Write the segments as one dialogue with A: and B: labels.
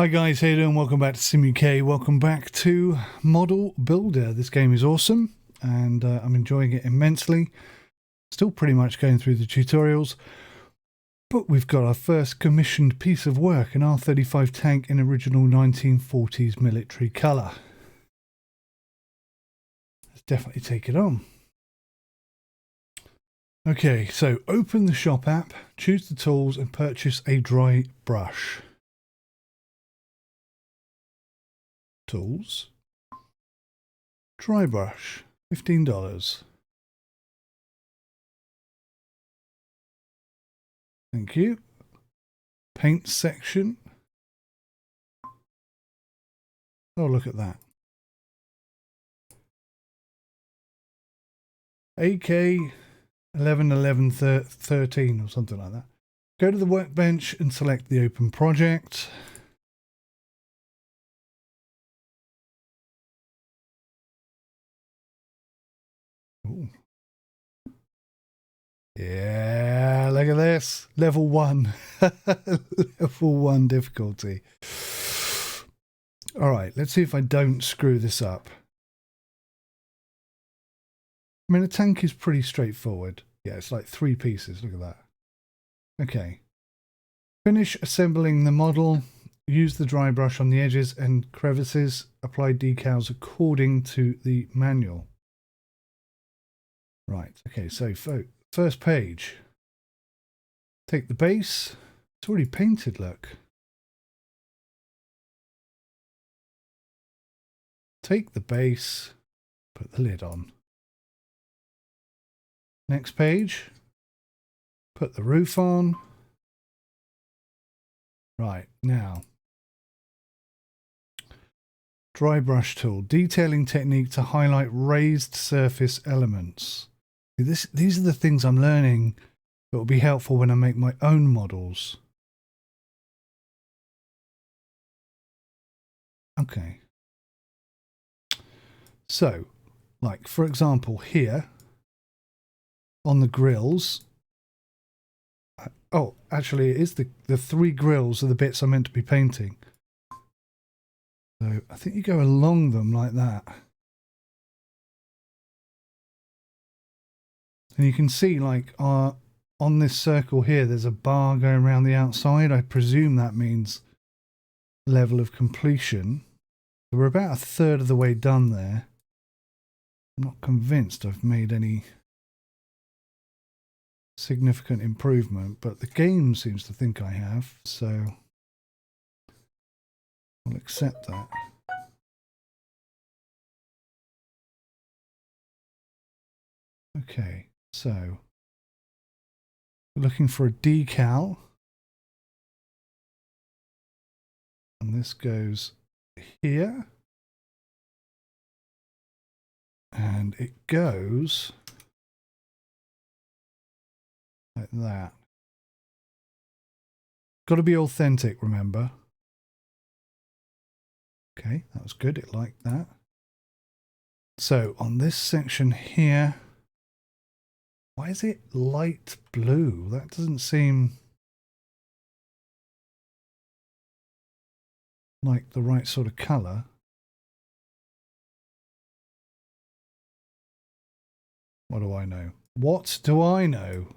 A: Hi guys, how you doing? Welcome back to SimUK. Welcome back to Model Builder. This game is awesome and I'm enjoying it immensely. Still pretty much going through the tutorials, but we've got our first commissioned piece of work, an R35 tank in original 1940s military colour. Let's definitely take it on. Okay, so open the shop app, choose the tools and purchase a dry brush. Tools, dry brush, $15. Thank you. Paint section. Oh, look at that. AK 111113 or something like that. Go to the workbench and select the open project. Ooh. Yeah, look at this. Level 1. Level 1 difficulty. All right, let's see if I don't screw this up. I mean, a tank is pretty straightforward. Yeah, it's like 3 pieces. Look at that. Okay. Finish assembling the model. Use the dry brush on the edges and crevices. Apply decals according to the manual. Right, okay, so first page. Take the base. It's already painted, look. Take the base, put the lid on. Next page. Put the roof on. Right, now. Dry brush tool. Detailing technique to highlight raised surface elements. These are the things I'm learning that will be helpful when I make my own models. Okay. So, like for example here, on the grills. Oh, actually it is the 3 grills are the bits I'm meant to be painting. So I think you go along them like that. And you can see like on this circle here, there's a bar going around the outside. I presume that means level of completion. We're about 1/3 of the way done there. I'm not convinced I've made any significant improvement, but the game seems to think I have, so I'll accept that. Okay, so we're looking for a decal. And this goes here. And it goes like that. Got to be authentic, remember. Okay, that was good. It liked that. So on this section here, why is it light blue? That doesn't seem like the right sort of color. What do I know? What do I know?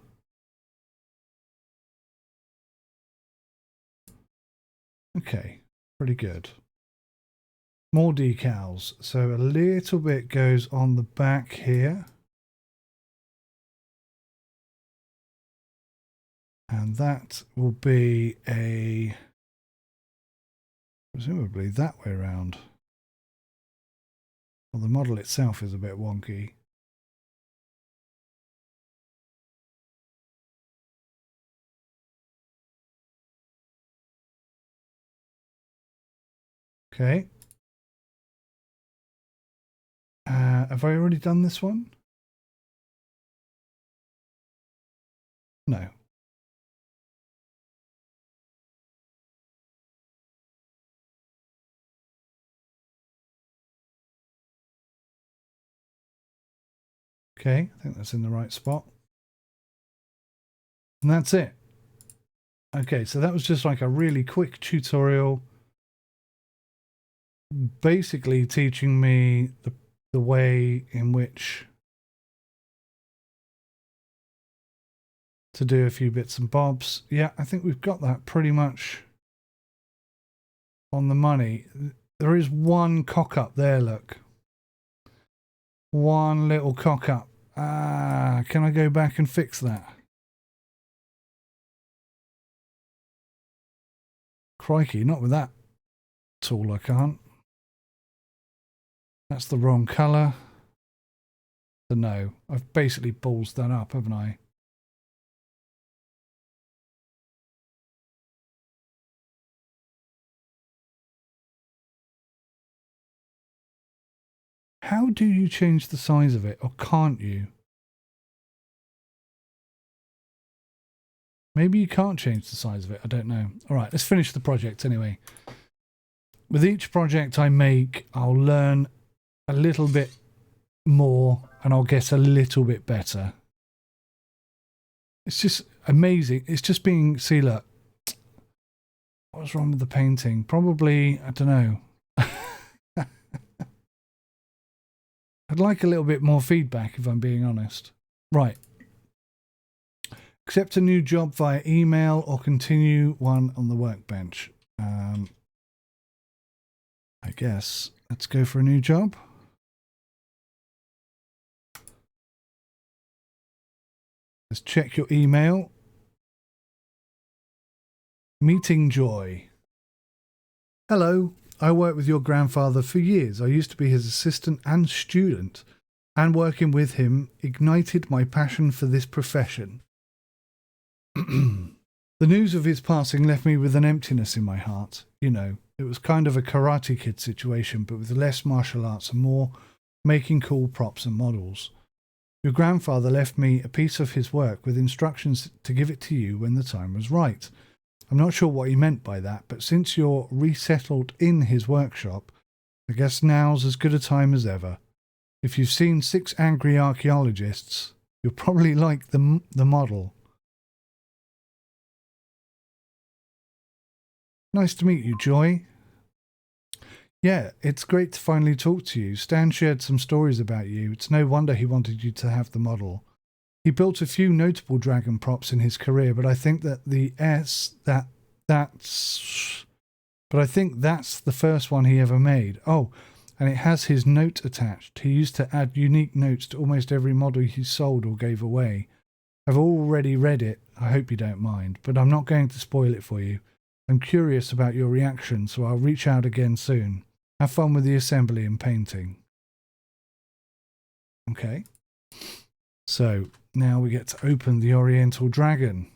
A: Okay, pretty good. More decals. So a little bit goes on the back here. And that will be a, presumably that way around. Well, the model itself is a bit wonky. Okay. Have I already done this one? No. Okay, I think that's in the right spot. And that's it. Okay, so that was just like a really quick tutorial basically teaching me the way in which to do a few bits and bobs. Yeah, I think we've got that pretty much on the money. There is one cock up there, look. One little cock up. Can I go back and fix that? Crikey, not with that tool I can't. That's the wrong colour. So no, I've basically ballsed that up, haven't I? How do you change the size of it, or can't you? Maybe you can't change the size of it, I don't know. All right, let's finish the project anyway. With each project I make, I'll learn a little bit more and I'll get a little bit better. It's just amazing. It's just being, see, look, what's wrong with the painting? Probably, I don't know. I'd like a little bit more feedback if I'm being honest. Right. Accept a new job via email or continue one on the workbench. I guess let's go for a new job. Let's check your email. Meeting Joy. Hello, I worked with your grandfather for years. I used to be his assistant and student, and working with him ignited my passion for this profession. The news of his passing left me with an emptiness in my heart. You know, it was kind of a Karate Kid situation, but with less martial arts and more making cool props and models. Your grandfather left me a piece of his work with instructions to give it to you when the time was right. I'm not sure what he meant by that, but since you're resettled in his workshop, I guess now's as good a time as ever. If you've seen 6 Angry Archaeologists, you'll probably like the model. Nice to meet you, Joy. Yeah, it's great to finally talk to you. Stan shared some stories about you. It's no wonder he wanted you to have the model. He built a few notable dragon props in his career, but I think that I think that's the first one he ever made. Oh, and it has his note attached. He used to add unique notes to almost every model he sold or gave away. I've already read it. I hope you don't mind, but I'm not going to spoil it for you. I'm curious about your reaction, so I'll reach out again soon. Have fun with the assembly and painting. Okay. So, now we get to open the Oriental Dragon.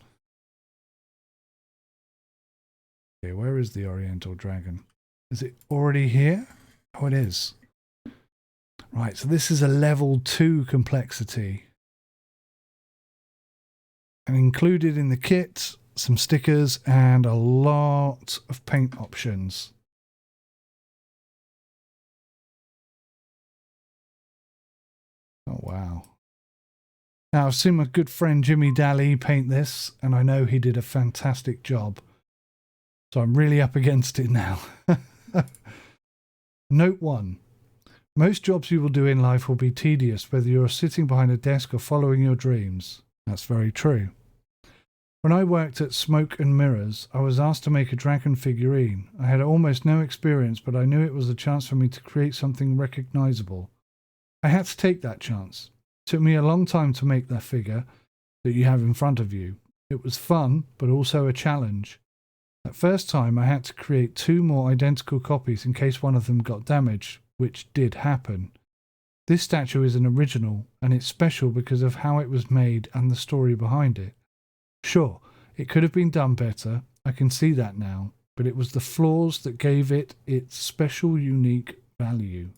A: Okay, where is the Oriental Dragon? Is it already here? Oh, it is. Right, so this is a level 2 complexity. And included in the kit, some stickers and a lot of paint options. Oh, wow. Now, I've seen my good friend Jimmy Daly paint this, and I know he did a fantastic job. So I'm really up against it now. Note 1. Most jobs you will do in life will be tedious, whether you're sitting behind a desk or following your dreams. That's very true. When I worked at Smoke and Mirrors, I was asked to make a dragon figurine. I had almost no experience, but I knew it was a chance for me to create something recognizable. I had to take that chance. It took me a long time to make that figure that you have in front of you. It was fun, but also a challenge. That first time I had to create 2 more identical copies in case one of them got damaged, which did happen. This statue is an original, and it's special because of how it was made and the story behind it. Sure, it could have been done better, I can see that now, but it was the flaws that gave it its special, unique value.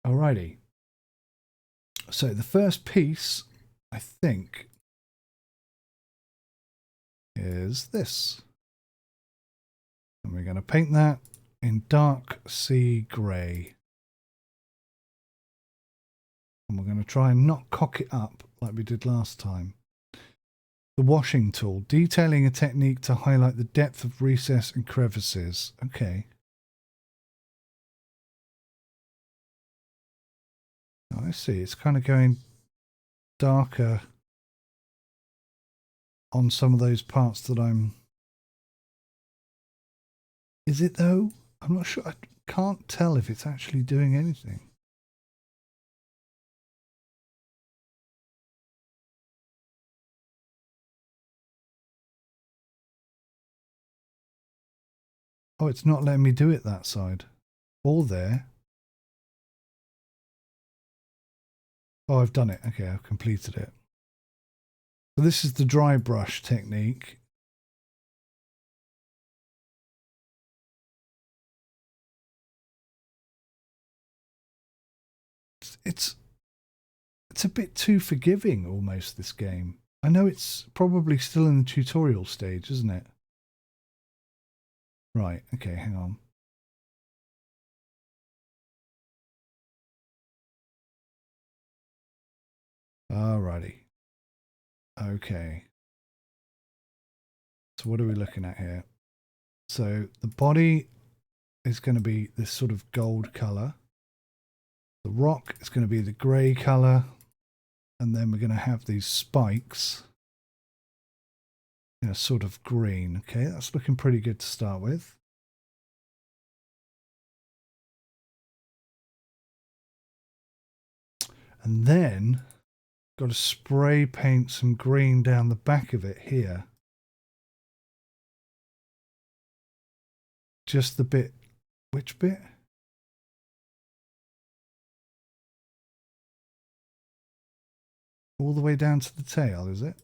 A: Alrighty. So the first piece, I think, is this. And we're going to paint that in dark sea grey. And we're going to try and not cock it up like we did last time. The washing tool, detailing a technique to highlight the depth of recess and crevices. Okay. I see. It's kind of going darker on some of those parts that I'm... Is it though? I'm not sure. I can't tell if it's actually doing anything. Oh, it's not letting me do it that side. Or there. Oh, I've done it. Okay, I've completed it. So this is the dry brush technique. It's a bit too forgiving almost, this game. I know it's probably still in the tutorial stage, isn't it? Right, okay, hang on. Alrighty. Okay. So what are we looking at here? So the body is going to be this sort of gold colour. The rock is going to be the grey colour. And then we're going to have these spikes in a sort of green. Okay, that's looking pretty good to start with. And then got to spray paint some green down the back of it here. Just the bit, which bit? All the way down to the tail, is it?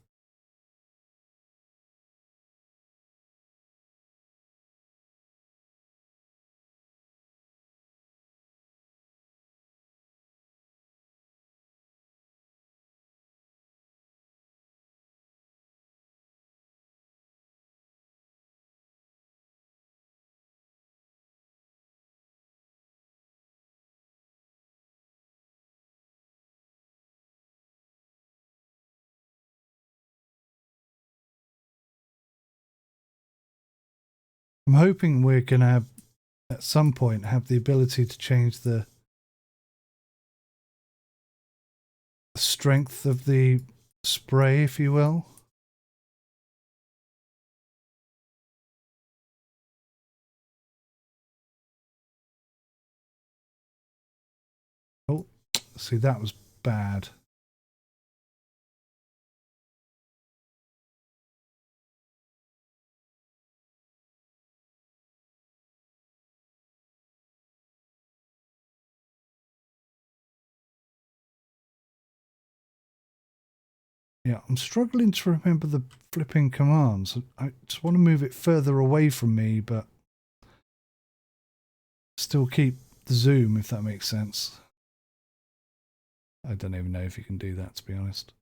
A: I'm hoping we're going to at some point have the ability to change the strength of the spray, if you will. Oh, see, that was bad. Yeah, I'm struggling to remember the flipping commands. I just want to move it further away from me, but still keep the zoom, if that makes sense. I don't even know if you can do that, to be honest.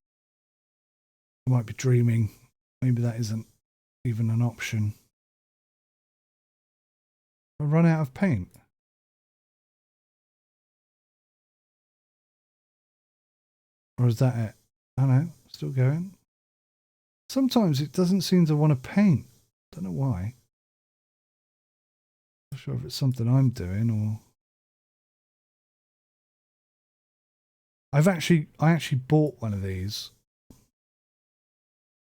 A: I might be dreaming. Maybe that isn't even an option. I run out of paint. Or is that it? I don't know. Still going. Sometimes it doesn't seem to want to paint. Don't know why. Not sure if it's something I'm doing or... I actually bought one of these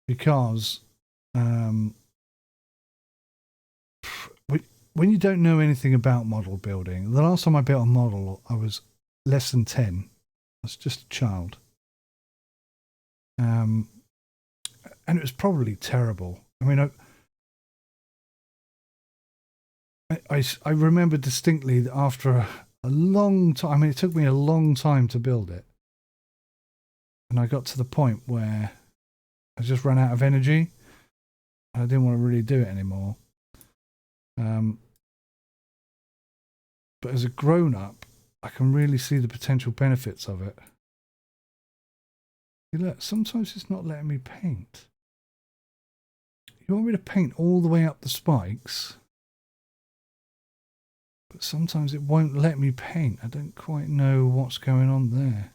A: because when you don't know anything about model building, the last time I built a model, I was less than 10. I was just a child. And it was probably terrible. I mean, I remember distinctly that after a long time, I mean, it took me a long time to build it. And I got to the point where I just ran out of energy. I didn't want to really do it anymore. But as a grown-up, I can really see the potential benefits of it. See, look, sometimes it's not letting me paint. You want me to paint all the way up the spikes, but sometimes it won't let me paint. I don't quite know what's going on there.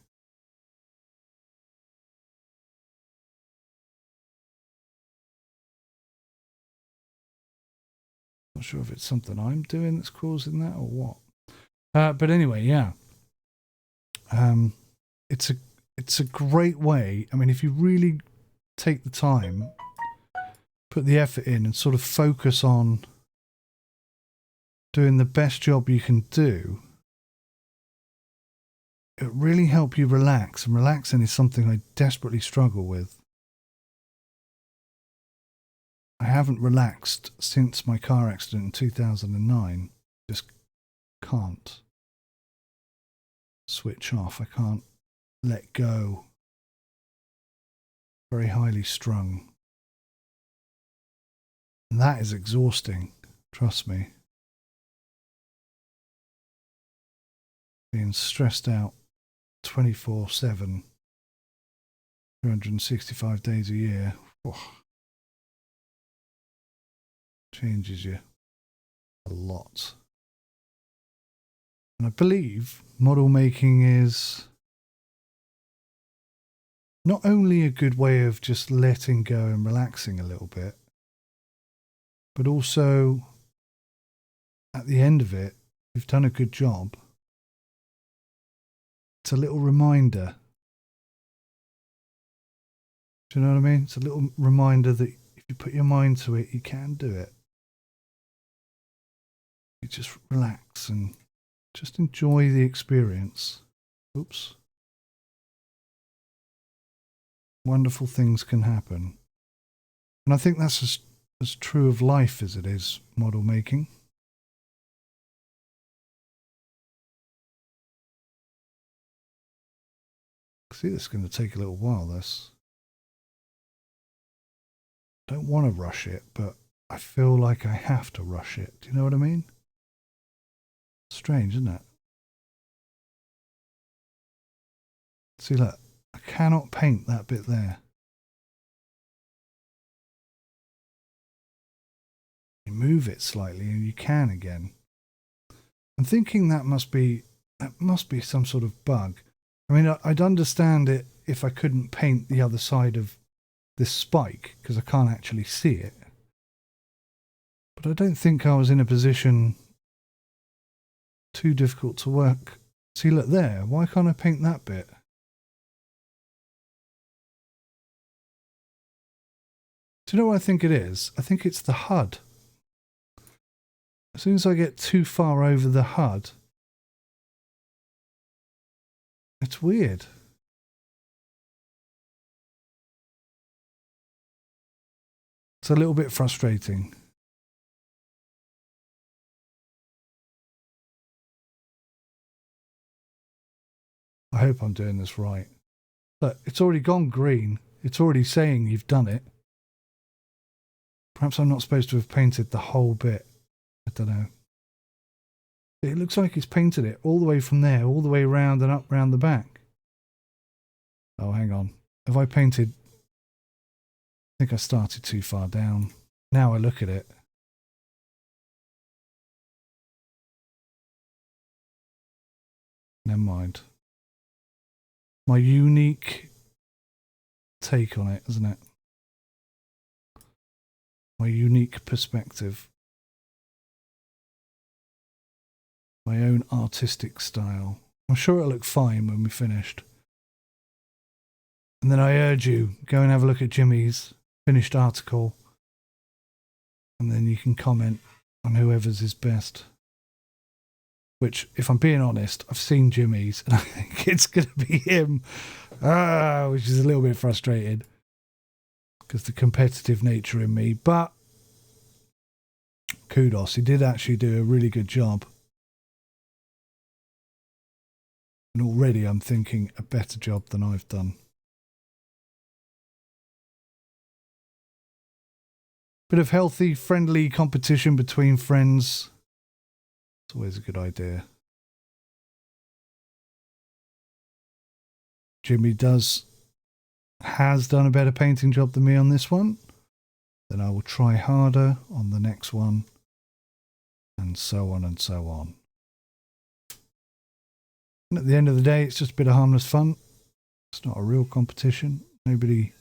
A: Not sure if it's something I'm doing that's causing that or what. But anyway, yeah. it's a great way. I mean, if you really take the time, put the effort in and sort of focus on doing the best job you can do, it really help you relax. And relaxing is something I desperately struggle with. I haven't relaxed since my car accident in 2009. Just can't switch off. I can't let go. Very highly strung. And that is exhausting, trust me. Being stressed out 24/7, 365 days a year. Oh, changes you a lot. And I believe model making is not only a good way of just letting go and relaxing a little bit, but also at the end of it, you've done a good job. It's a little reminder. Do you know what I mean? It's a little reminder that if you put your mind to it, you can do it. You just relax and just enjoy the experience. Oops. Wonderful things can happen. And I think that's as true of life as it is model making. See, this is going to take a little while, this. I don't want to rush it, but I feel like I have to rush it. Do you know what I mean? Strange, isn't it? See, look, I cannot paint that bit there. You move it slightly and you can again. I'm thinking that must be some sort of bug. I mean, I'd understand it if I couldn't paint the other side of this spike because I can't actually see it. But I don't think I was in a position too difficult to work. See, look there. Why can't I paint that bit? Do you know what I think it is? I think it's the HUD. As soon as I get too far over the HUD, it's weird. It's a little bit frustrating. I hope I'm doing this right. Look, it's already gone green. It's already saying you've done it. Perhaps I'm not supposed to have painted the whole bit. I don't know. It looks like he's painted it all the way from there, all the way round and up round the back. Oh, hang on. Have I painted? I think I started too far down. Now I look at it. Never mind. My unique take on it, isn't it? My unique perspective. My own artistic style. I'm sure it'll look fine when we're finished. And then I urge you, go and have a look at Jimmy's finished article. And then you can comment on whoever's is best. Which, if I'm being honest, I've seen Jimmy's and I think it's going to be him. Which is a little bit frustrating. Because the competitive nature in me. But kudos, he did actually do a really good job. And already I'm thinking a better job than I've done. Bit of healthy, friendly competition between friends. It's always a good idea. Jimmy has done a better painting job than me on this one. Then I will try harder on the next one. And so on and so on. And at the end of the day, it's just a bit of harmless fun. It's not a real competition. Nobody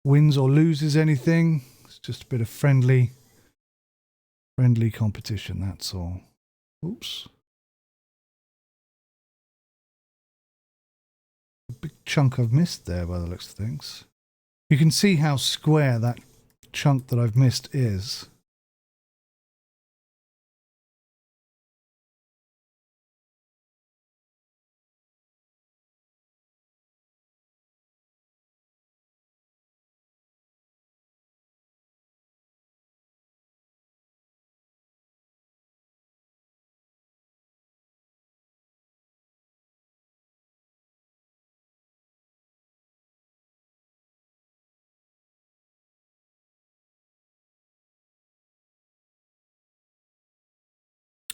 A: wins or loses anything. It's just a bit of friendly competition, that's all. Oops. A big chunk I've missed there by the looks of things. You can see how square that chunk that I've missed is.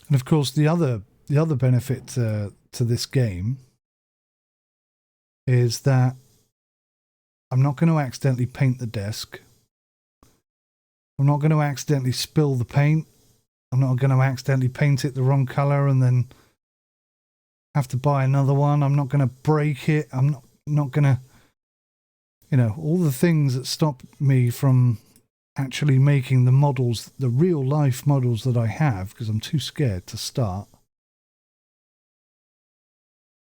A: And of course, the other benefit to this game is that I'm not going to accidentally paint the desk. I'm not going to accidentally spill the paint. I'm not going to accidentally paint it the wrong color and then have to buy another one. I'm not going to break it. I'm not going to, you know, all the things that stop me from actually making the models, the real life models that I have, because I'm too scared to start.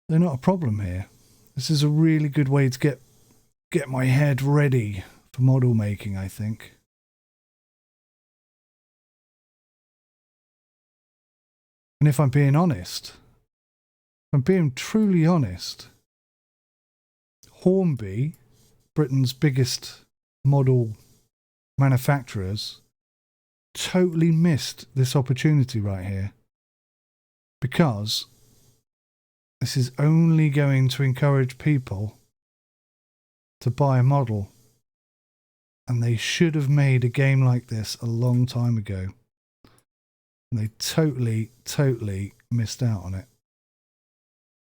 A: They're not a problem here. This is a really good way to get my head ready for model making, I think. And if I'm being honest, if I'm being truly honest, Hornby, Britain's biggest model manufacturers, totally missed this opportunity right here, because this is only going to encourage people to buy a model, and they should have made a game like this a long time ago, and they totally missed out on it.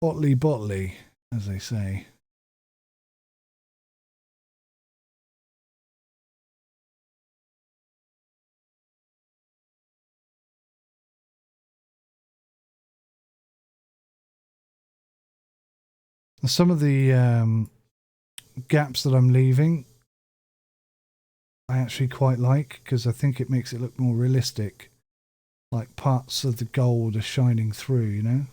A: Botley, as they say. Some of the gaps that I'm leaving, I actually quite like, because I think it makes it look more realistic. Like parts of the gold are shining through, you know?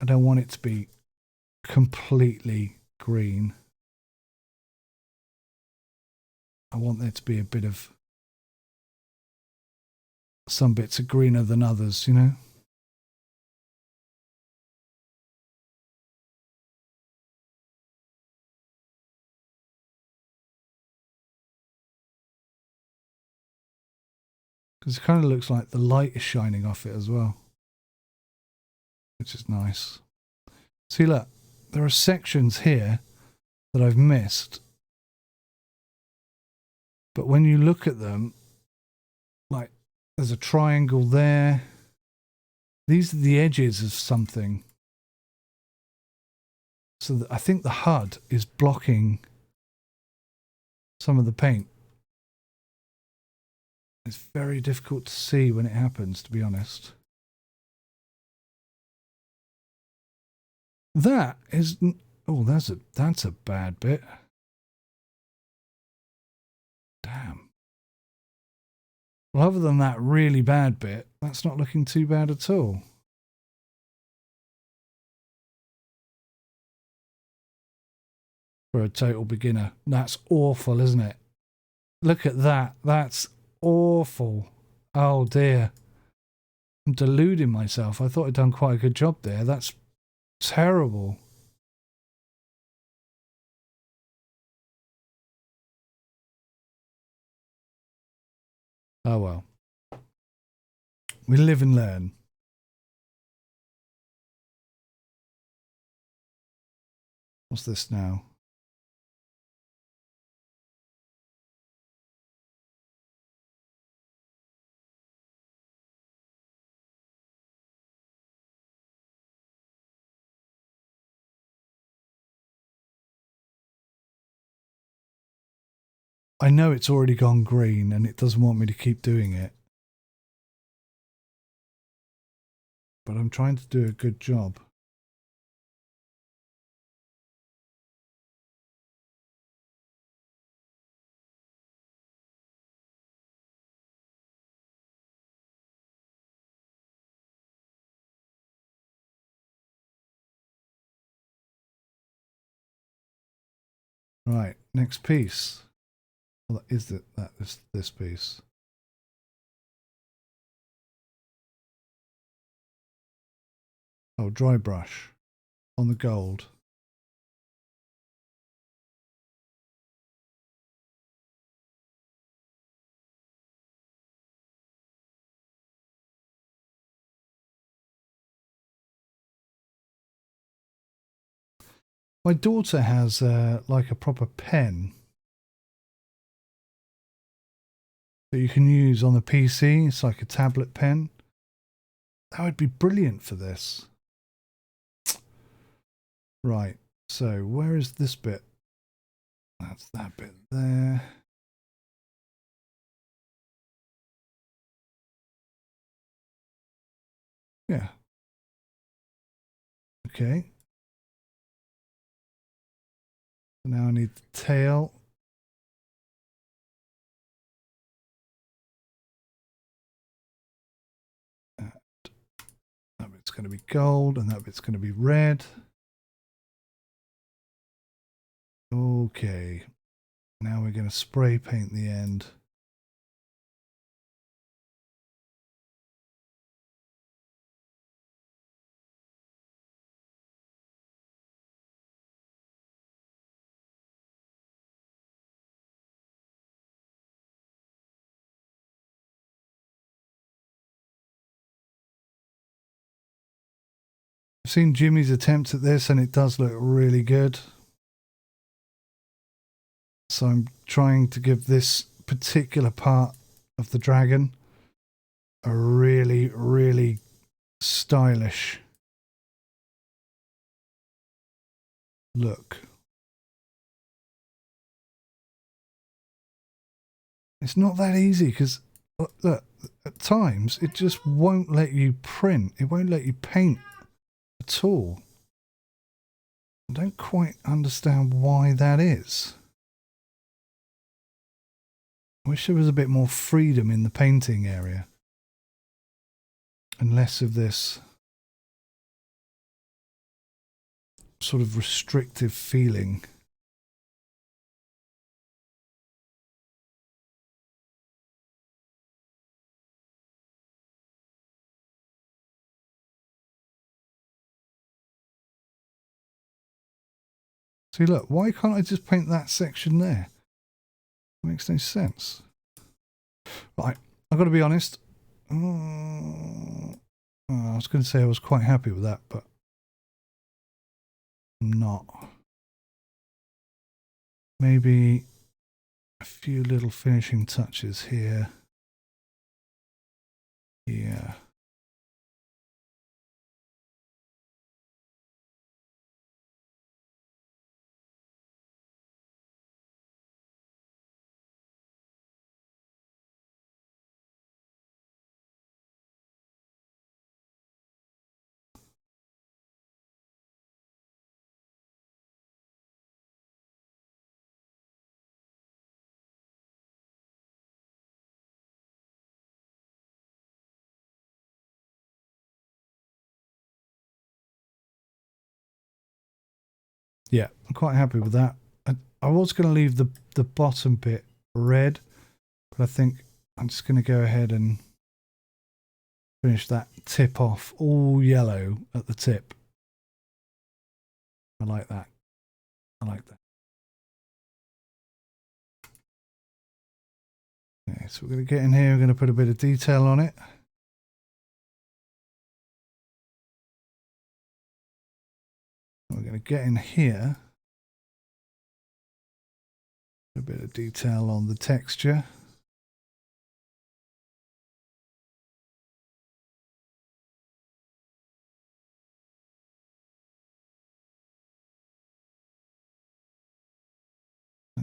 A: I don't want it to be completely green. I want there to be a bit of... some bits are greener than others, you know? Because it kind of looks like the light is shining off it as well, which is nice. See, look, there are sections here that I've missed, but when you look at them, like there's a triangle there. These are the edges of something. So I think the HUD is blocking some of the paint. It's very difficult to see when it happens, to be honest. That is... oh, that's a bad bit. Damn. Well, other than that really bad bit, that's not looking too bad at all. For a total beginner. That's awful, isn't it? Look at that. That's awful. Oh dear. I'm deluding myself. I thought I'd done quite a good job there. That's terrible. Oh well. We live and learn. What's this now? I know it's already gone green and it doesn't want me to keep doing it. But I'm trying to do a good job. Right, next piece. Well, is it that is this piece? Oh, dry brush on the gold. My daughter has like a proper pen that you can use on the PC. It's like a tablet pen. That would be brilliant for this. Right, so where is this bit? That's that bit there. Yeah. Okay. So now I need the tail. And that bit's going to be gold and that bit's going to be red. Okay. Now we're going to spray paint the end. I've seen Jimmy's attempts at this and it does look really good. So I'm trying to give this particular part of the dragon a really, really stylish look. It's not that easy because, look, at times it just won't let you print. It won't let you paint at all. I don't quite understand why that is. I wish there was a bit more freedom in the painting area and less of this sort of restrictive feeling. See, look, why can't I just paint that section there? It makes no sense. Right, I've got to be honest. I was going to say I was quite happy with that, but I'm not. Maybe a few little finishing touches here. Yeah. Yeah, I'm quite happy with that. I was going to leave the bottom bit red, but I think I'm just going to go ahead and finish that tip off all yellow at the tip. I like that. I like that. Okay, so we're going to get in here. We're going to put a bit of detail on it. We're going to get in here. A bit of detail on the texture.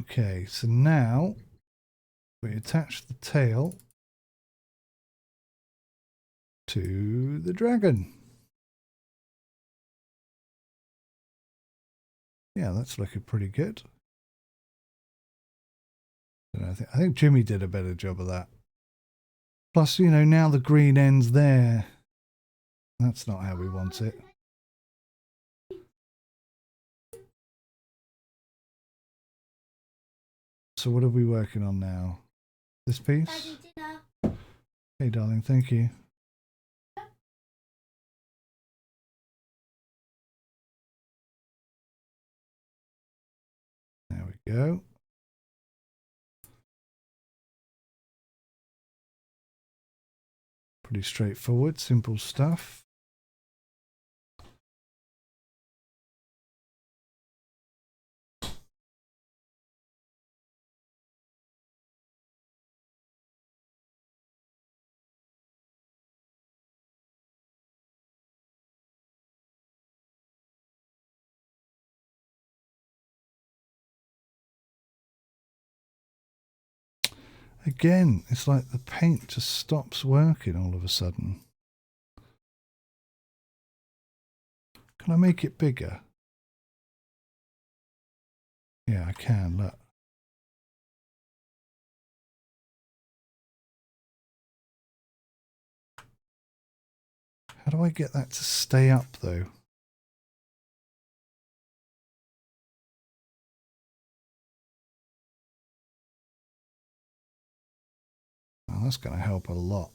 A: Okay, so now we attach the tail to the dragon. Yeah, that's looking pretty good. I think Jimmy did a better job of that. Plus, you know, now the green end's there. That's not how we want it. So what are we working on now? This piece?
B: Daddy, dinner.
A: Hey, darling, thank you. There we go. Pretty straightforward, simple stuff. Again, it's like the paint just stops working all of a sudden. Can I make it bigger? Yeah, I can, look. How do I get that to stay up though? Oh, that's going to help a lot.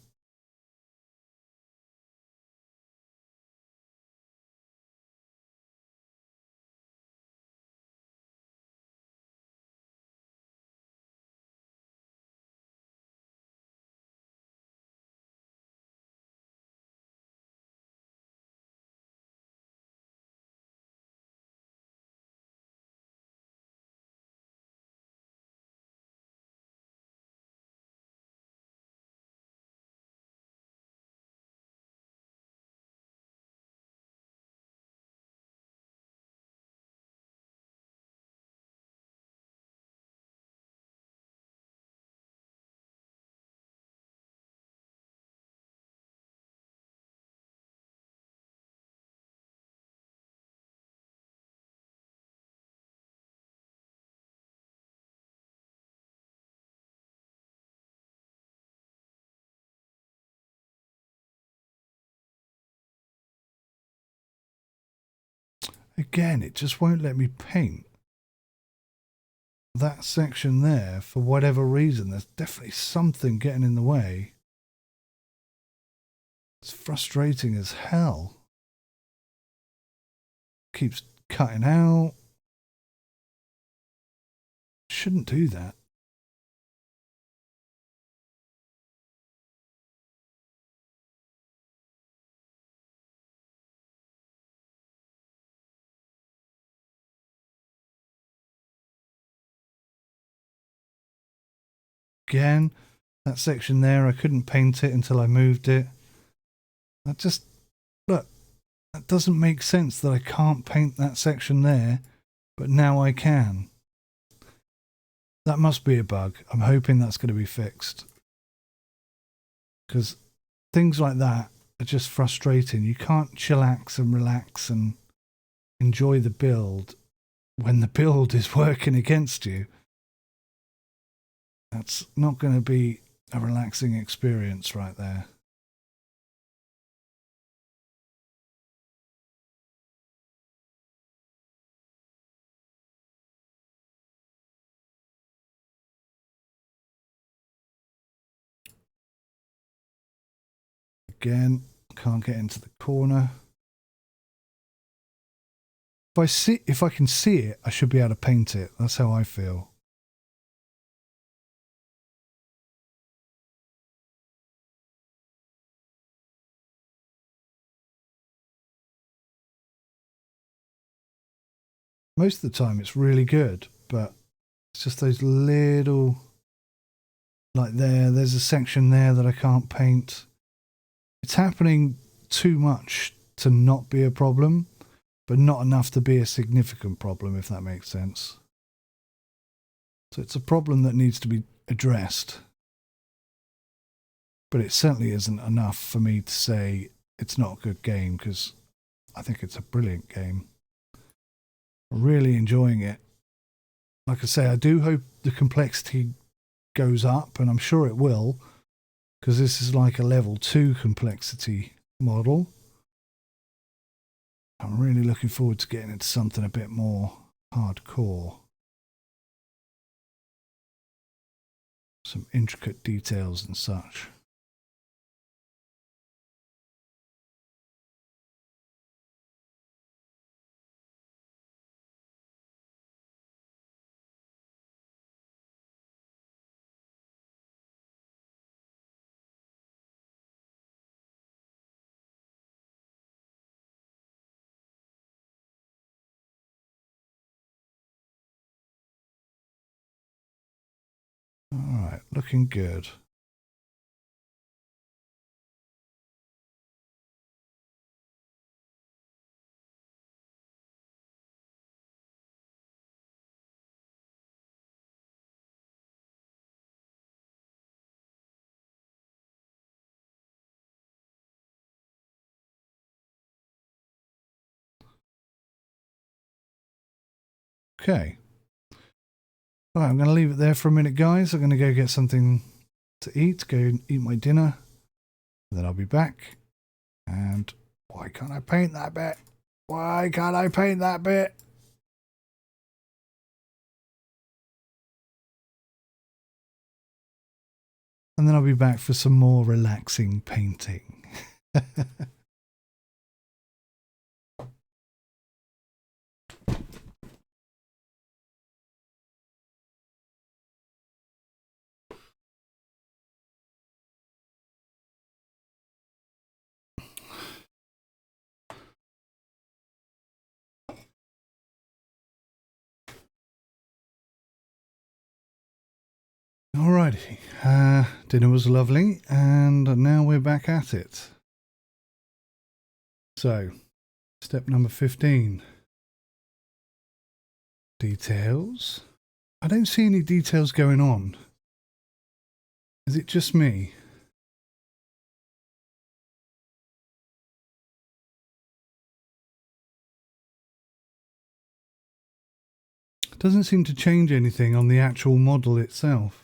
A: Again, it just won't let me paint that section there for whatever reason. There's definitely something getting in the way. It's frustrating as hell. Keeps cutting out. Shouldn't do that. Again, that section there, I couldn't paint it until I moved it. That just, look, that doesn't make sense that I can't paint that section there, but now I can. That must be a bug. I'm hoping that's going to be fixed. Because things like that are just frustrating. You can't chillax and relax and enjoy the build when the build is working against you. That's not going to be a relaxing experience right there. Again, can't get into the corner. If I can see it, I should be able to paint it. That's how I feel. Most of the time it's really good, but it's just those little, like there's a section there that I can't paint. It's happening too much to not be a problem, but not enough to be a significant problem, if that makes sense. So it's a problem that needs to be addressed, but it certainly isn't enough for me to say it's not a good game, because I think it's a brilliant game. I'm really enjoying it. Like I say, I do hope the complexity goes up, and I'm sure it will, because this is like a level 2 complexity model. I'm really looking forward to getting into something a bit more hardcore. some intricate details and such. All right, looking good. Okay. All right, I'm going to leave it there for a minute, guys. I'm going to go get something to eat, go and eat my dinner. Then I'll be back. And why can't I paint that bit? Why can't I paint that bit? And then I'll be back for some more relaxing painting. Alrighty, dinner was lovely, and now we're back at it. So, step number 15. Details. I don't see any details going on. Is it just me? It doesn't seem to change anything on the actual model itself.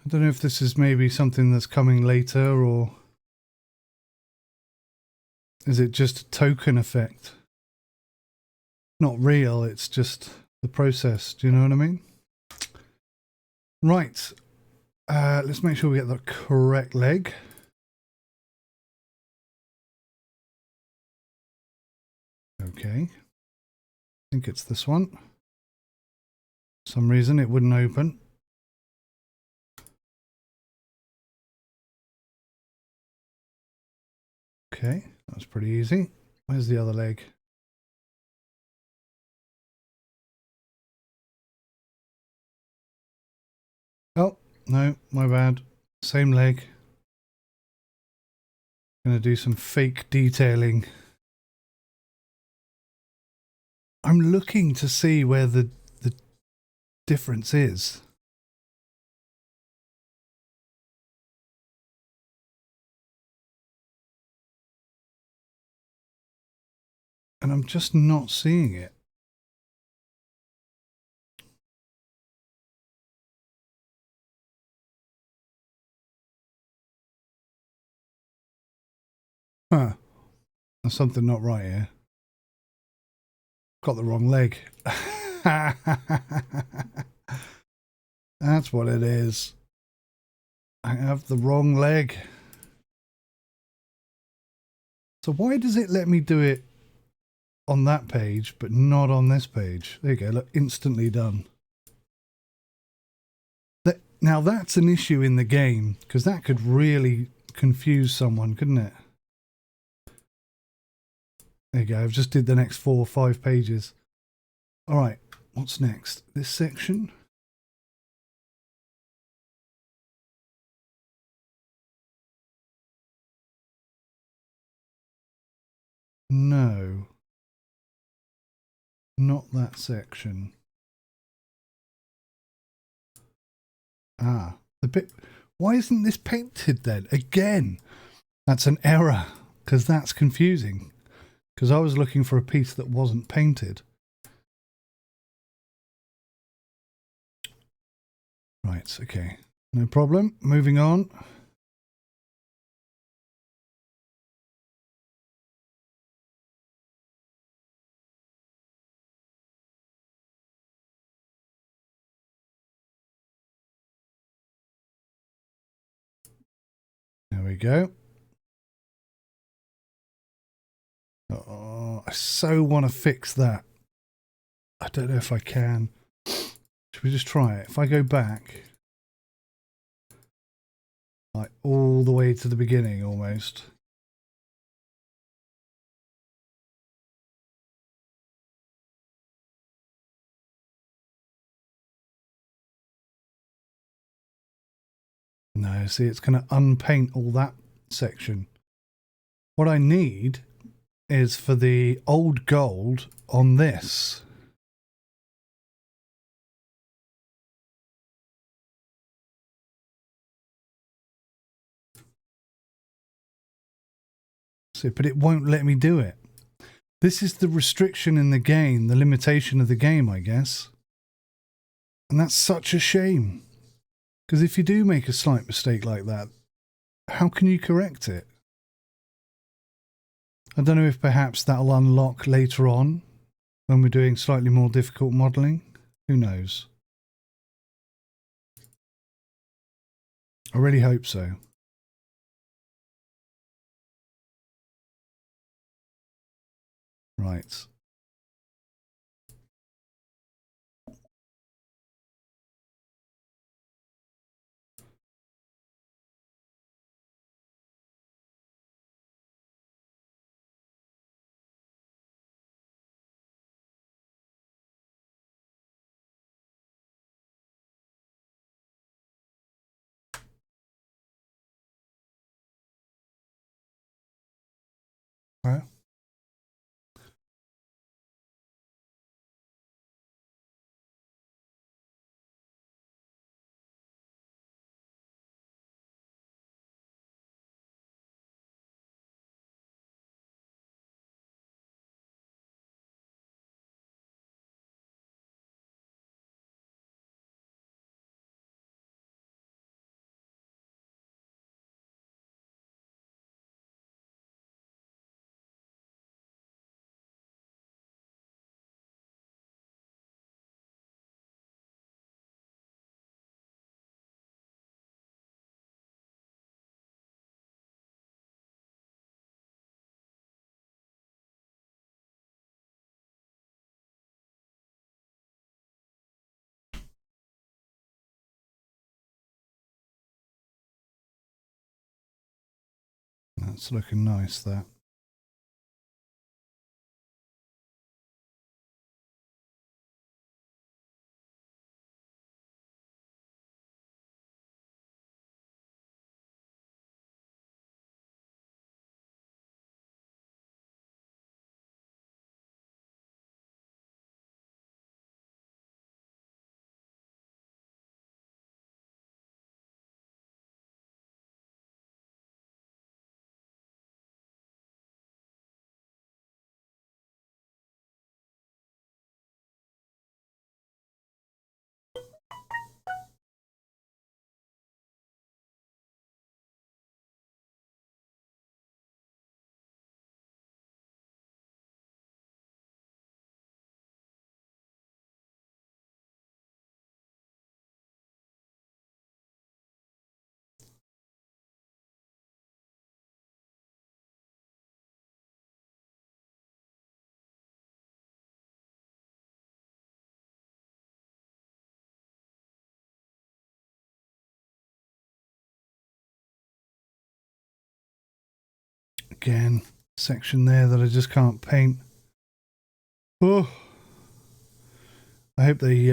A: I don't know if this is maybe something that's coming later, or is it just a token effect? Not real, it's just the process. Do you know what I mean? Right. Let's make sure we get the correct leg. Okay. I think it's this one. For some reason it wouldn't open. Okay, that's pretty easy. Where's the other leg? Oh, no, my bad. Same leg. Gonna do some fake detailing. I'm looking to see where the difference is. And I'm just not seeing it. Huh. There's something not right here. Got the wrong leg. That's what it is. I have the wrong leg. So why does it let me do it on that page, but not on this page? There you go, look, instantly done. Now that's an issue in the game, because that could really confuse someone, couldn't it? There you go, I've just did the next 4 or 5 pages. All right, what's next? This section? No. Not that section. Ah, the bit... Why isn't this painted then? Again, that's an error, because that's confusing. Because I was looking for a piece that wasn't painted. Right, okay. No problem. Moving on. we go. Oh, I so want to fix that. I don't know if I can. Should we just try it? If I go back, like all the way to the beginning almost. No, see, it's going to unpaint all that section. What I need is for the old gold on this. See, but it won't let me do it. This is the restriction in the game, the limitation of the game, I guess. And that's such a shame. Because if you do make a slight mistake like that, how can you correct it? I don't know if perhaps that'll unlock later on when we're doing slightly more difficult modelling. Who knows? I really hope so. Right. Well, that's looking nice, that. Again, section there that I just can't paint. Oh, I hope they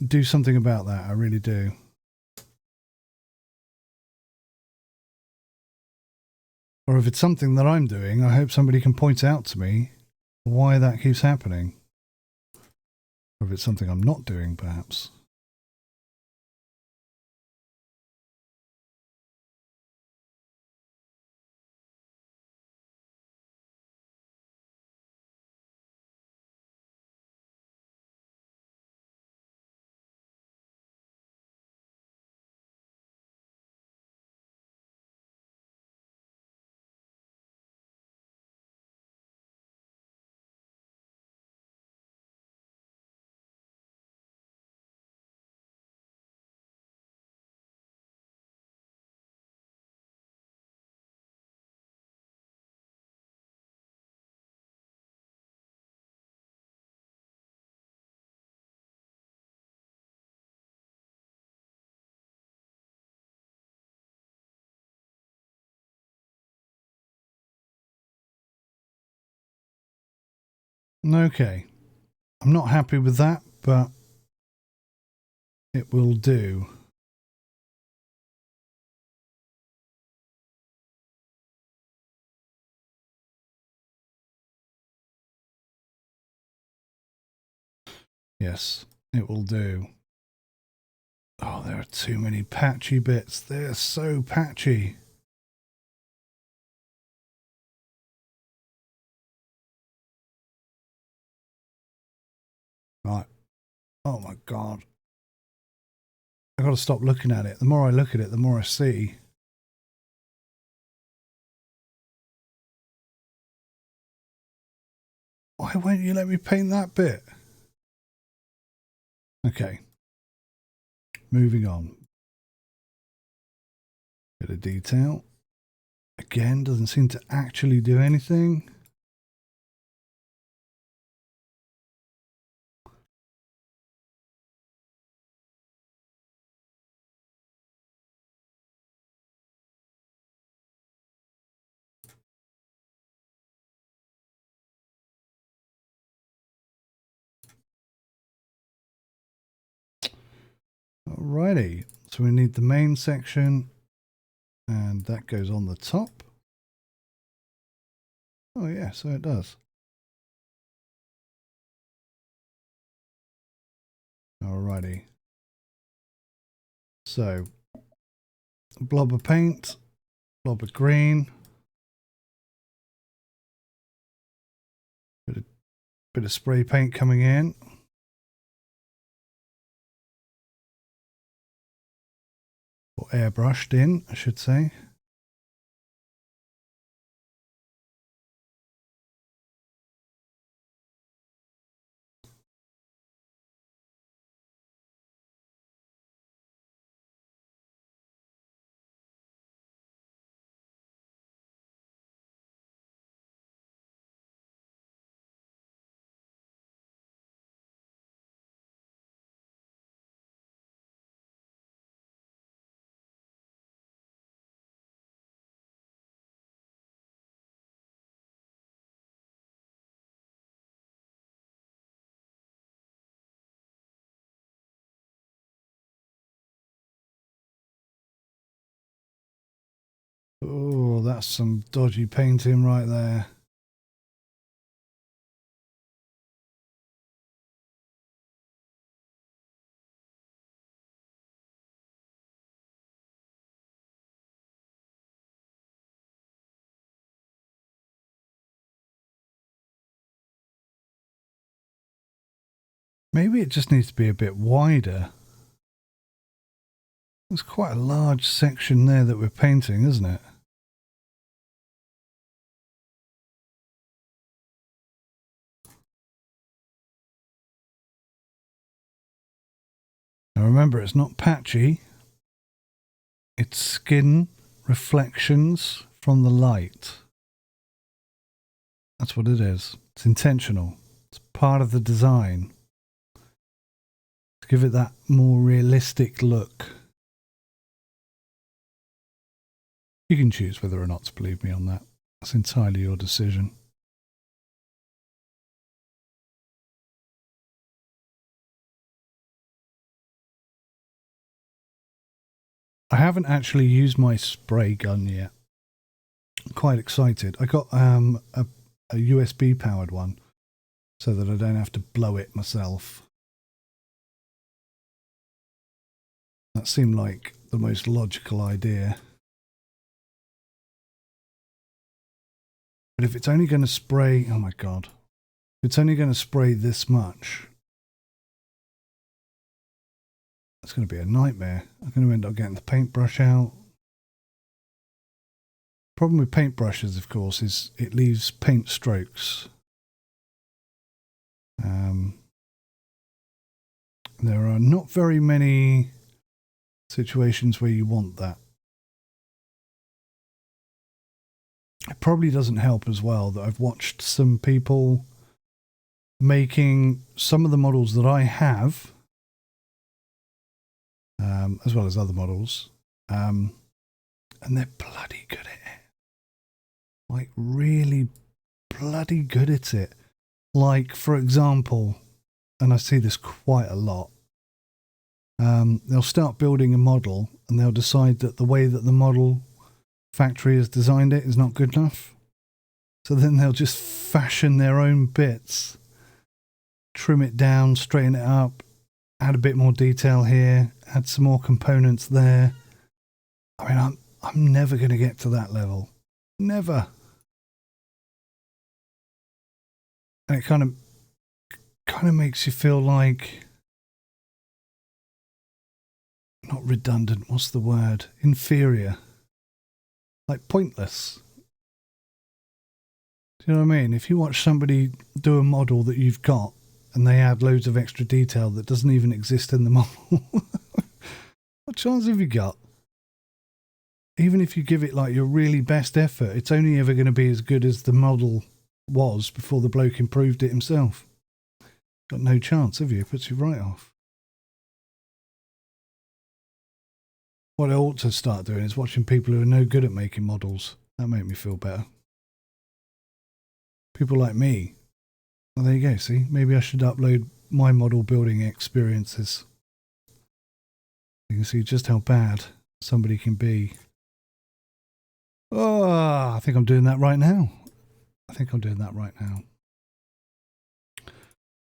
A: do something about that. I really do. Or if it's something that I'm doing, I hope somebody can point out to me why that keeps happening. Or if it's something I'm not doing, perhaps. Okay. I'm not happy with that, but it will do. Yes, it will do. Oh, there are too many patchy bits. They're so patchy. Right. Oh my God. I've got to stop looking at it. The more I look at it, the more I see. Why won't you let me paint that bit? Okay. Moving on. Bit of detail. Again, doesn't seem to actually do anything. Alrighty. So we need the main section, and that goes on the top. Oh yeah, so it does. Alrighty. So, blob of paint, blob of green, bit of spray paint coming in. Or airbrushed in, I should say. Oh, that's some dodgy painting right there. Maybe it just needs to be a bit wider. There's quite a large section there that we're painting, isn't it? Now remember, it's not patchy. It's skin reflections from the light. That's what it is. It's intentional. It's part of the design. To give it that more realistic look. You can choose whether or not to believe me on that. It's entirely your decision. I haven't actually used my spray gun yet. I'm quite excited. I got a USB powered one so that I don't have to blow it myself. That seemed like the most logical idea. But if it's only going to spray, oh my God, if it's only going to spray this much, it's going to be a nightmare. I'm going to end up getting the paintbrush out. Problem with paintbrushes, of course, is it leaves paint strokes. There are not very many situations where you want that. It probably doesn't help as well that I've watched some people making some of the models that I have, as well as other models, and they're bloody good at it. Like, really bloody good at it. Like, for example, and I see this quite a lot, they'll start building a model and they'll decide that the way that the model factory has designed it is not good enough. So then they'll just fashion their own bits, trim it down, straighten it up, add a bit more detail here, add some more components there. I mean, I'm never going to get to that level. Never. And it kind of makes you feel like, not redundant, what's the word? Inferior. Like pointless. Do you know what I mean? If you watch somebody do a model that you've got and they add loads of extra detail that doesn't even exist in the model, what chance have you got? Even if you give it like your really best effort, it's only ever going to be as good as the model was before the bloke improved it himself. Got no chance, have you? It puts you right off. What I ought to start doing is watching people who are no good at making models. That make me feel better. People like me. Well, there you go, see? Maybe I should upload my model building experiences. You can see just how bad somebody can be. Oh, I think I'm doing that right now.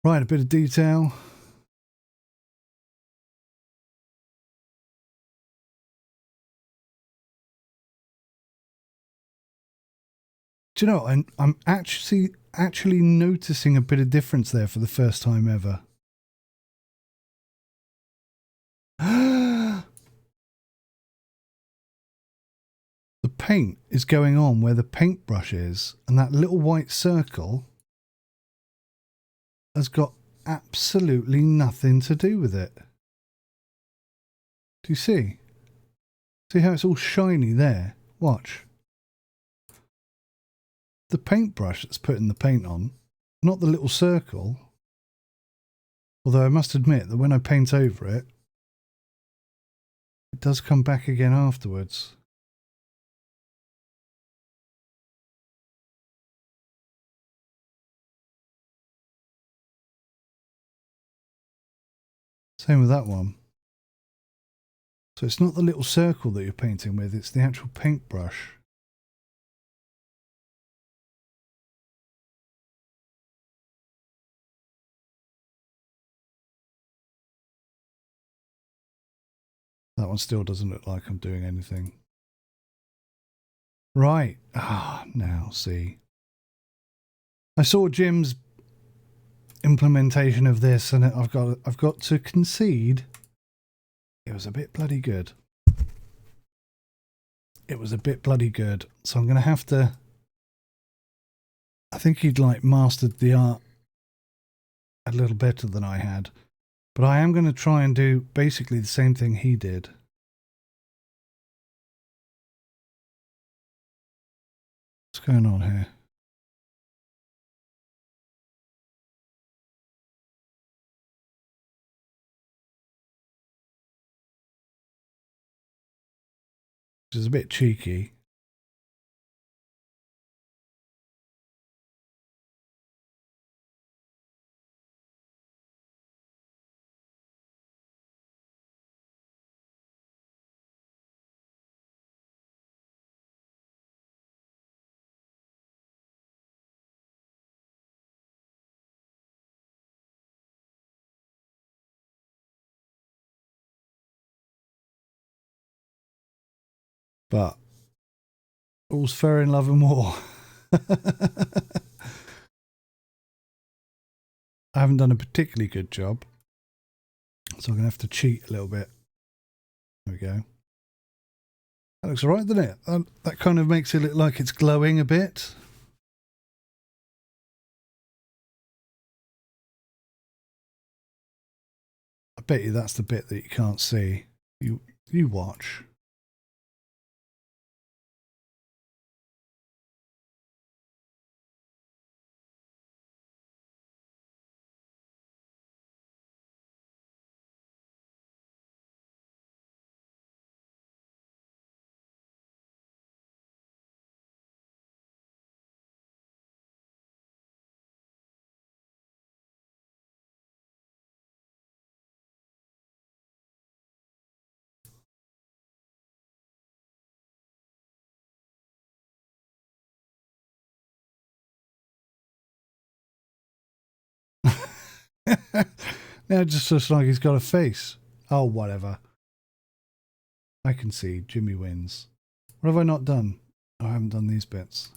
A: Right, a bit of detail. Do you know, I'm actually noticing a bit of difference there for the first time ever. The paint is going on where the paintbrush is, and that little white circle has got absolutely nothing to do with it. Do you see? See how it's all shiny there? Watch. The paintbrush that's putting the paint on, not the little circle. Although I must admit that when I paint over it, it does come back again afterwards. Same with that one. So it's not the little circle that you're painting with, it's the actual paintbrush. That one still doesn't look like I'm doing anything. Right. Now see. I saw Jim's implementation of this and I've got to concede it was a bit bloody good. It was a bit bloody good. So I'm going to have to... I think he'd like mastered the art a little better than I had. But I am going to try and do basically the same thing he did. What's going on here? Which is a bit cheeky. But all's fair in love and war. I haven't done a particularly good job. So I'm going to have to cheat a little bit. There we go. That looks alright, doesn't it? That kind of makes it look like it's glowing a bit. I bet you that's the bit that you can't see. You watch. Now it just looks like he's got a face. Oh, whatever. I can see Jimmy wins. What have I not done? Oh, I haven't done these bits.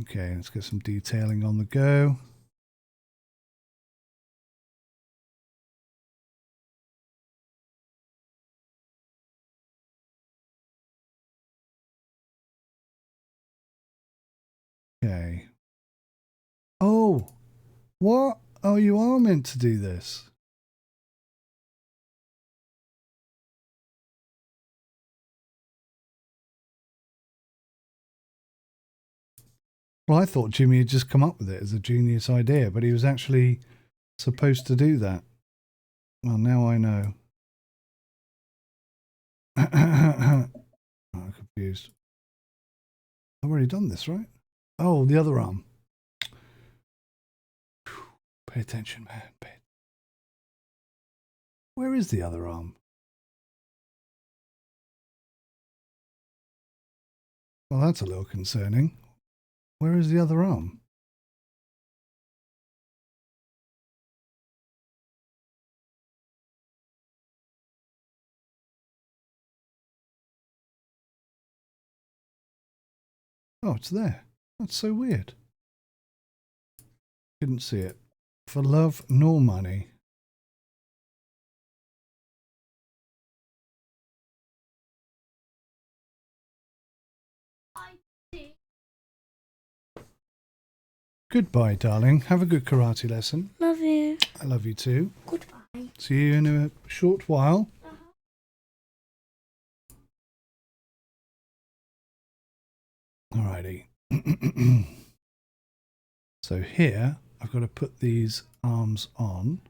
A: Okay, let's get some detailing on the go. Okay. Oh, what? Oh, you are meant to do this. Well, I thought Jimmy had just come up with it as a genius idea, but he was actually supposed to do that. Well, now I know. I'm confused. I've already done this, right? Oh, the other arm. Pay attention, man. Where is the other arm? Well, that's a little concerning. Where is the other arm? Oh, it's there. That's so weird. Couldn't see it. For love nor money. Goodbye, darling. Have a good karate lesson.
B: Love you.
A: I love you too.
B: Goodbye.
A: See you in a short while. Alrighty. So here, I've got to put these arms on.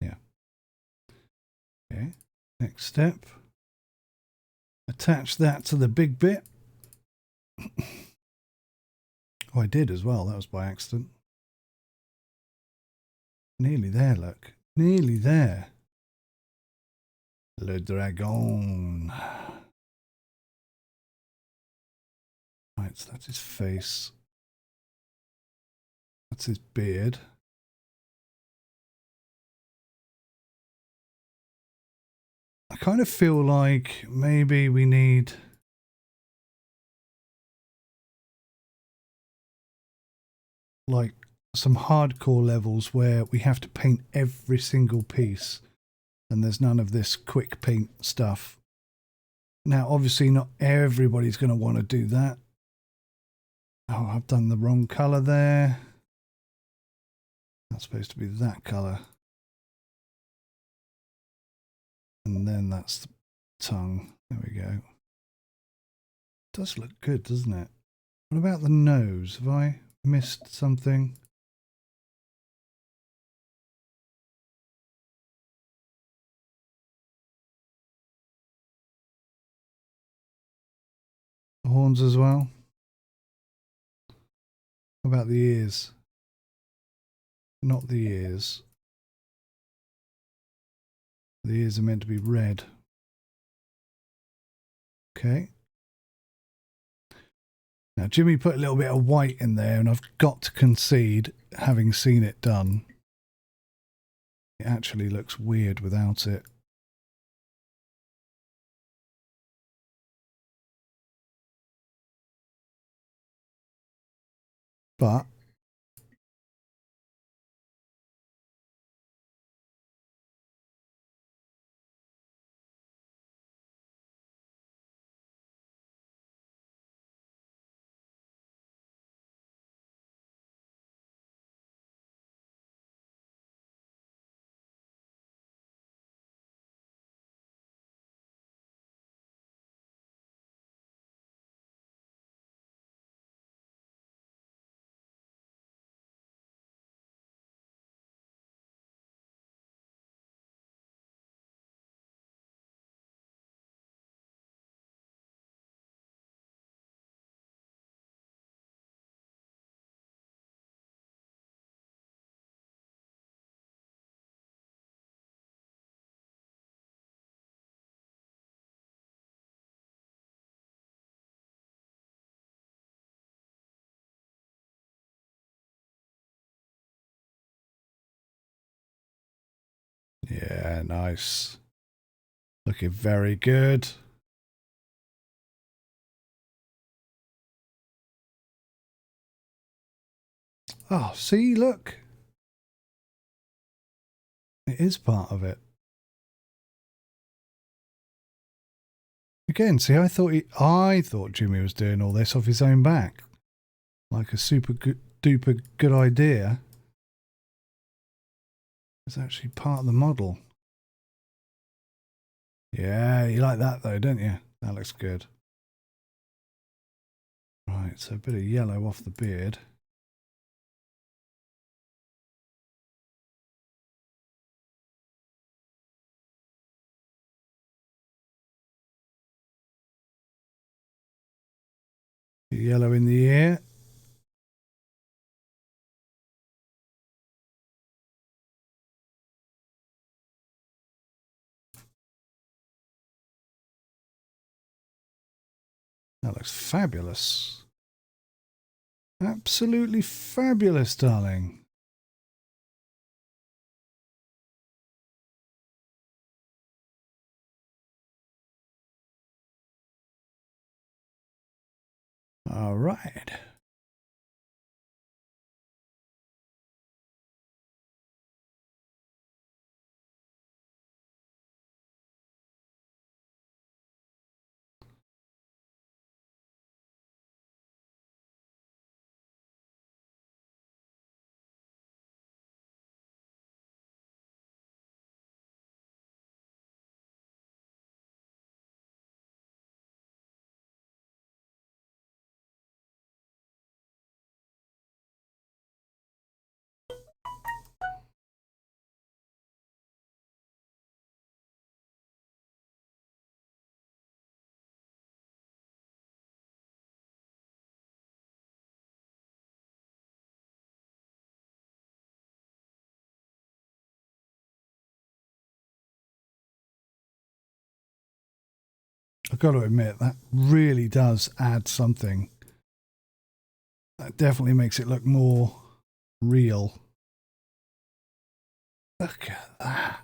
A: Yeah. Okay. Next step. Attach that to the big bit. Oh, I did as well. That was by accident. Nearly there, look. Nearly there. Le Dragon. Right, so that's his face. That's his beard. I kind of feel like maybe we need like some hardcore levels where we have to paint every single piece and there's none of this quick paint stuff. Now, obviously not everybody's going to want to do that. Oh, I've done the wrong color there. That's supposed to be that color. And then that's the tongue. There we go. Does look good, doesn't it? What about the nose? Have I missed something? The horns as well? What about the ears? Not the ears. The ears are meant to be red. Okay. Now, Jimmy put a little bit of white in there, and I've got to concede, having seen it done, it actually looks weird without it. But Yeah, nice. Looking very good. Oh, see, look. It is part of it. Again, see, I thought Jimmy was doing all this off his own back. Like a super good, duper good idea. It's actually part of the model. Yeah, you like that though, don't you? That looks good. Right, so a bit of yellow off the beard. Yellow in the ear. That looks fabulous. Absolutely fabulous, darling. All right. I've got to admit, that really does add something. That definitely makes it look more real. Look at that.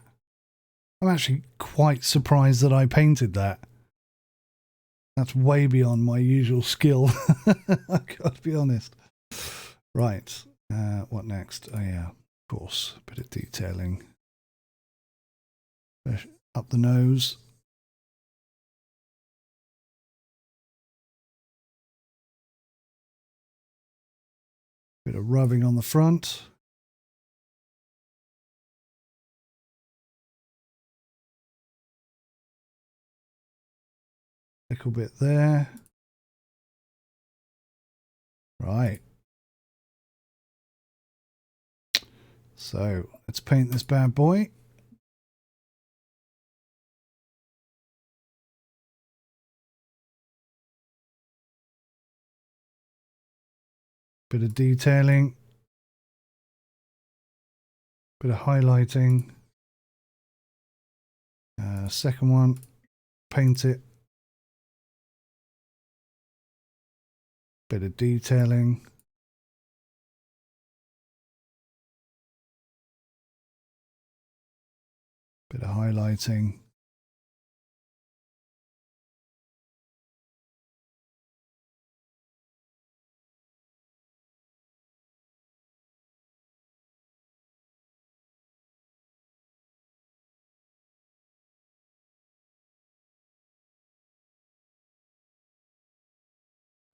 A: I'm actually quite surprised that I painted that. That's way beyond my usual skill. I've got to be honest. Right. What next? Oh, yeah, of course. A bit of detailing. Up the nose. Bit of rubbing on the front. Little bit there. Right. So let's paint this bad boy. Bit of detailing. Bit of highlighting. Second one. Paint it. Bit of detailing. Bit of highlighting.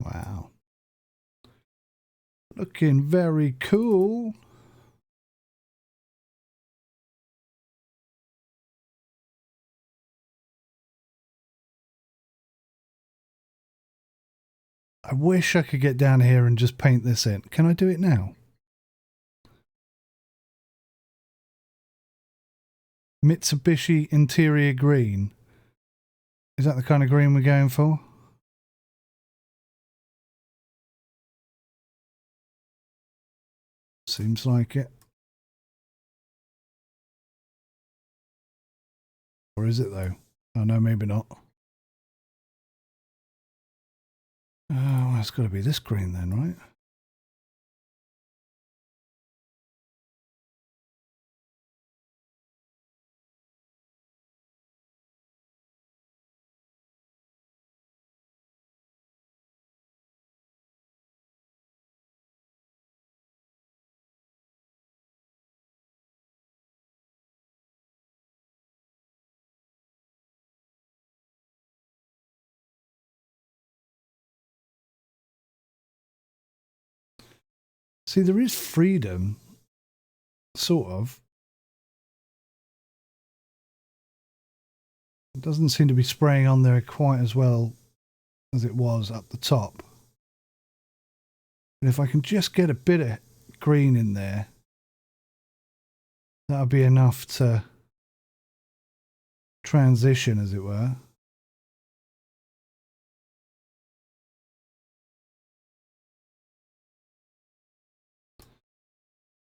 A: Wow. Looking very cool. I wish I could get down here and just paint this in. Can I do it now? Mitsubishi Interior Green. Is that the kind of green we're going for? Seems like it. Or is it though? Oh no, maybe not. Oh, well, it's got to be this green then, right? See, there is freedom, sort of. It doesn't seem to be spraying on there quite as well as it was up the top. And if I can just get a bit of green in there, that'll be enough to transition, as it were.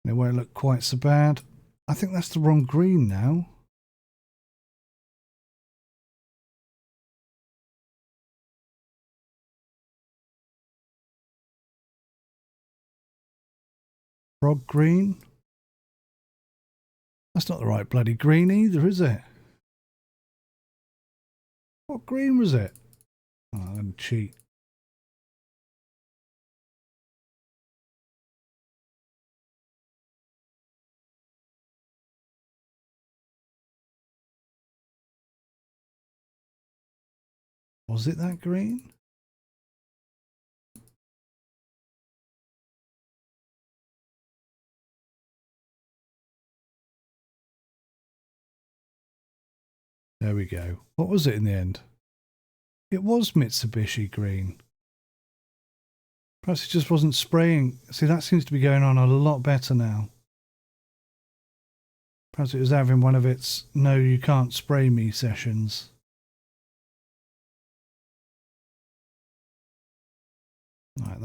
A: And it won't look quite so bad. I think that's the wrong green now. Frog green. That's not the right bloody green either, is it? What green was it? Oh, I'm going to cheat. Was it that green? There we go. What was it in the end? It was Mitsubishi green. Perhaps it just wasn't spraying. See, that seems to be going on a lot better now. Perhaps it was having one of its no, you can't spray me sessions. Right,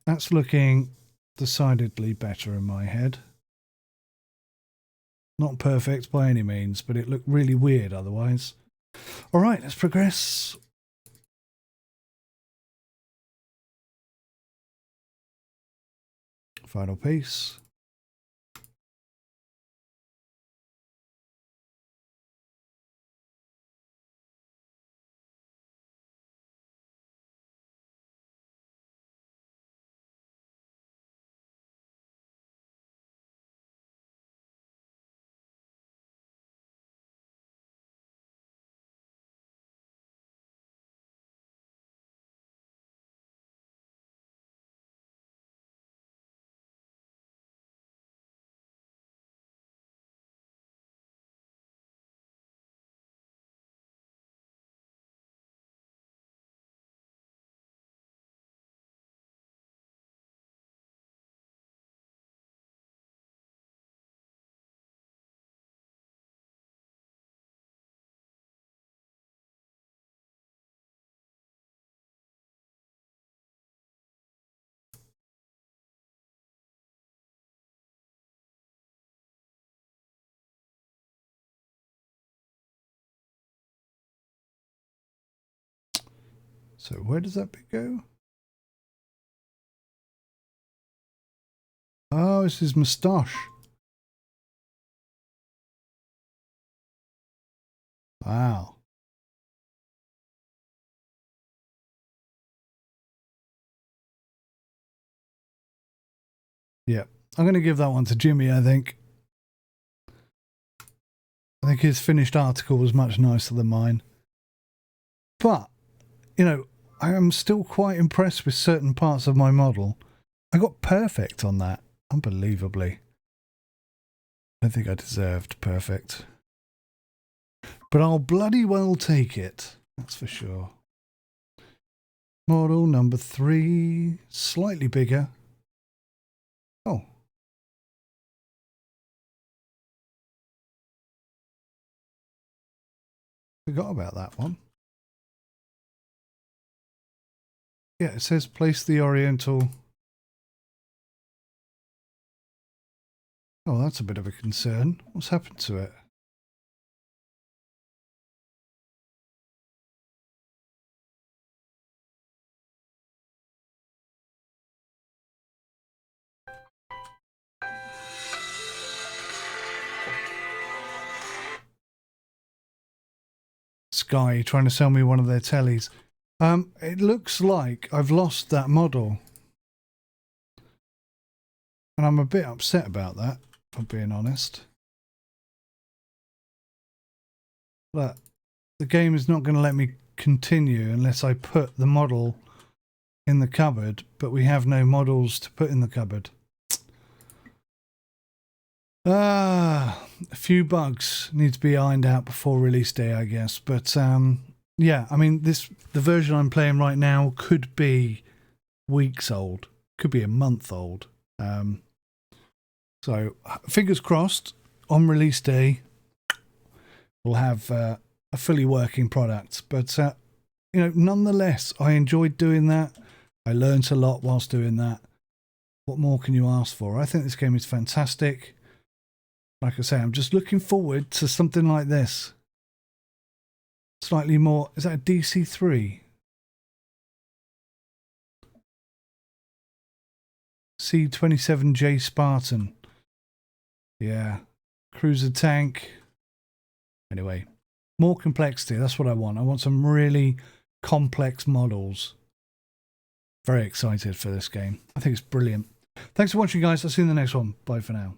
A: that's looking decidedly better in my head. Not perfect by any means, but it looked really weird otherwise. All right, let's progress. Final piece. So where does that bit go? Oh, it's his moustache. Wow. Yeah, I'm going to give that one to Jimmy, I think. I think his finished article was much nicer than mine. But, you know, I am still quite impressed with certain parts of my model. I got perfect on that, unbelievably. I don't think I deserved perfect. But I'll bloody well take it, that's for sure. Model number 3, slightly bigger. Oh. Forgot about that one. Yeah, it says place the Oriental. Oh, that's a bit of a concern. What's happened to it? Sky trying to sell me one of their tellies. It looks like I've lost that model. And I'm a bit upset about that, if I'm being honest. But the game is not going to let me continue unless I put the model in the cupboard, but we have no models to put in the cupboard. A few bugs need to be ironed out before release day, I guess. But yeah, I mean, the version I'm playing right now could be weeks old, could be a month old. So fingers crossed, on release day, we'll have a fully working product. But you know, nonetheless, I enjoyed doing that. I learned a lot whilst doing that. What more can you ask for? I think this game is fantastic. Like I say, I'm just looking forward to something like this. Slightly more. Is that a DC3? C27J Spartan. Yeah. Cruiser tank. Anyway, more complexity. That's what I want. I want some really complex models. Very excited for this game. I think it's brilliant. Thanks for watching, guys. I'll see you in the next one. Bye for now.